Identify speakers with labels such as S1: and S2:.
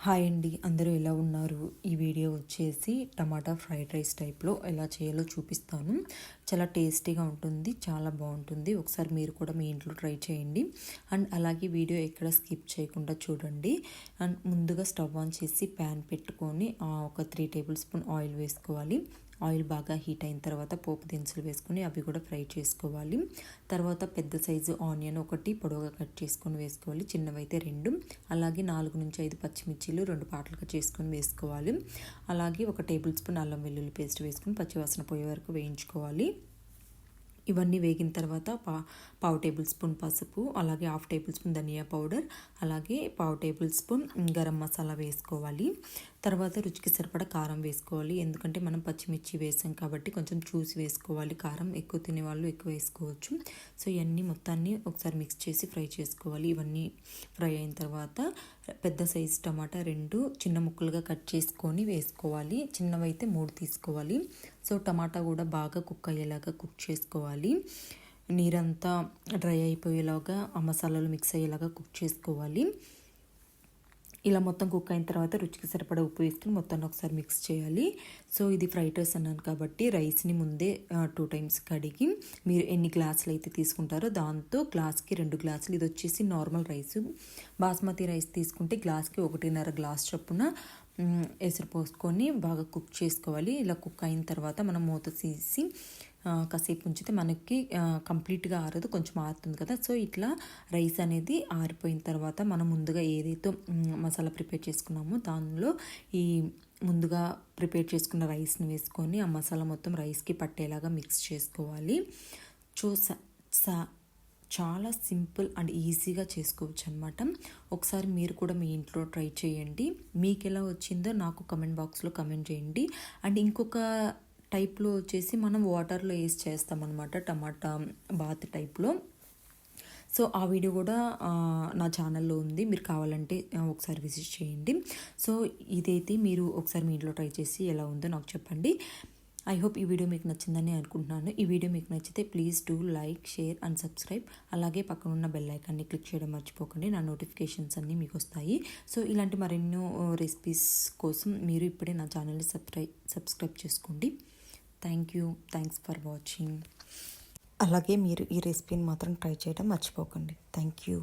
S1: Hi అండి, అందరూ ఎలా ఉన్నారు? ఈ వీడియో వచ్చేసి టమాటా ఫ్రైడ్ రైస్ టైప్లో ఎలా చేయాలో చూపిస్తాను. చాలా టేస్టీగా ఉంటుంది, చాలా బాగుంటుంది. ఒకసారి మీరు కూడా మీ ఇంట్లో ట్రై చేయండి. అండ్ అలాగే వీడియో ఎక్కడ స్కిప్ చేయకుండా చూడండి. అండ్ ముందుగా స్టవ్ ఆన్ చేసి ప్యాన్ పెట్టుకొని ఒక 3 టేబుల్ స్పూన్ ఆయిల్ వేసుకోవాలి. ఆయిల్ బాగా హీట్ అయిన తర్వాత పోపు దినుసులు వేసుకొని అవి కూడా ఫ్రై చేసుకోవాలి. తర్వాత పెద్ద సైజు ఆనియన్ ఒకటి పొడవుగా కట్ చేసుకొని వేసుకోవాలి, చిన్నవైతే 2. అలాగే 4 నుంచి 5 పచ్చిమిర్చీలు 2 పాటలుగా చేసుకొని వేసుకోవాలి. అలాగే 1 టేబుల్ స్పూన్ అల్లం వెల్లుల్లి పేస్ట్ వేసుకొని పచ్చివాసన పోయే వరకు వేయించుకోవాలి. ఇవన్నీ వేగిన తర్వాత పావు టేబుల్ స్పూన్ పసుపు, అలాగే 1/2 టేబుల్ స్పూన్ ధనియా పౌడర్, అలాగే పావు టేబుల్ స్పూన్ గరం మసాలా వేసుకోవాలి. తర్వాత రుచికి సరిపడా కారం వేసుకోవాలి. ఎందుకంటే మనం పచ్చిమిర్చి వేసాం కాబట్టి కొంచెం చూసి వేసుకోవాలి. కారం ఎక్కువ తినేవాళ్ళు ఎక్కువ వేసుకోవచ్చు. సో ఇవన్నీ మొత్తాన్ని ఒకసారి మిక్స్ చేసి ఫ్రై చేసుకోవాలి. ఇవన్నీ ఫ్రై అయిన తర్వాత పెద్ద సైజు టమాటా 2 చిన్న ముక్కలుగా కట్ చేసుకొని వేసుకోవాలి. చిన్నవైతే 3 తీసుకోవాలి. సో టమాటా కూడా బాగా కుక్ అయ్యేలాగా కుక్ చేసుకోవాలి. నీరంతా డ్రై అయిపోయేలాగా ఆ మసాలాలు మిక్స్ అయ్యేలాగా కుక్ చేసుకోవాలి. ఇలా మొత్తం కుక్ అయిన తర్వాత రుచికి సరిపడా ఉప్పు వేసుకుని మొత్తాన్ని ఒకసారి మిక్స్ చేయాలి. సో ఇది ఫ్రైడ్ రైస్ అన్నాను కాబట్టి రైస్ని ముందే 2 టైమ్స్ కడిగి మీరు ఎన్ని గ్లాసులు అయితే తీసుకుంటారో దాంతో గ్లాస్కి 2 గ్లాసులు. ఇది వచ్చేసి నార్మల్ రైస్. బాస్మతి రైస్ తీసుకుంటే గ్లాస్కి 1.5 గ్లాస్ చొప్పున ఎసురు పోసుకొని బాగా కుక్ చేసుకోవాలి. ఇలా కుక్ అయిన తర్వాత మనం మూత తీసి కాసేపు ఉంచితే మనకి కంప్లీట్గా ఆరదు, కొంచెం ఆరుతుంది కదా. సో ఇట్లా రైస్ అనేది ఆరిపోయిన తర్వాత మనం ముందుగా ఏదైతే మసాలా ప్రిపేర్ చేసుకున్నామో దానిలో ఈ ముందుగా ప్రిపేర్ చేసుకున్న రైస్ని వేసుకొని ఆ మసాలా మొత్తం రైస్కి పట్టేలాగా మిక్స్ చేసుకోవాలి. చాలా సింపుల్ అండ్ ఈజీగా చేసుకోవచ్చు అనమాట. ఒకసారి మీరు కూడా మీ ఇంట్లో ట్రై చేయండి. మీకు ఎలా వచ్చిందో నాకు కమెంట్ బాక్స్లో కమెంట్ చేయండి. అండ్ ఇంకొక టైప్లో వచ్చేసి మనం వాటర్లో వేసి చేస్తామన్నమాట, టమాటా బాత్ టైప్లో. సో ఆ వీడియో కూడా నా ఛానల్లో ఉంది, మీరు కావాలంటే ఒకసారి విజిట్ చేయండి. సో ఇదైతే మీరు ఒకసారి మీ ఇంట్లో ట్రై చేసి ఎలా ఉందో నాకు చెప్పండి. ఐ హోప్ ఈ వీడియో మీకు నచ్చిందని అనుకుంటున్నాను. ఈ వీడియో మీకు నచ్చితే please do like, share and subscribe. అలాగే పక్కన ఉన్న బెల్ ఐకాన్ని క్లిక్ చేయడం మర్చిపోకండి, నా నోటిఫికేషన్స్ అన్నీ మీకు వస్తాయి. సో ఇలాంటి మరెన్నో రెసిపీస్ కోసం మీరు ఇప్పుడే నా ఛానల్ని సబ్స్క్రైబ్ చేసుకోండి. Thanks for watching. అలాగే మీరు ఈ రెసిపీని మాత్రం ట్రై చేయడం మర్చిపోకండి. Thank you.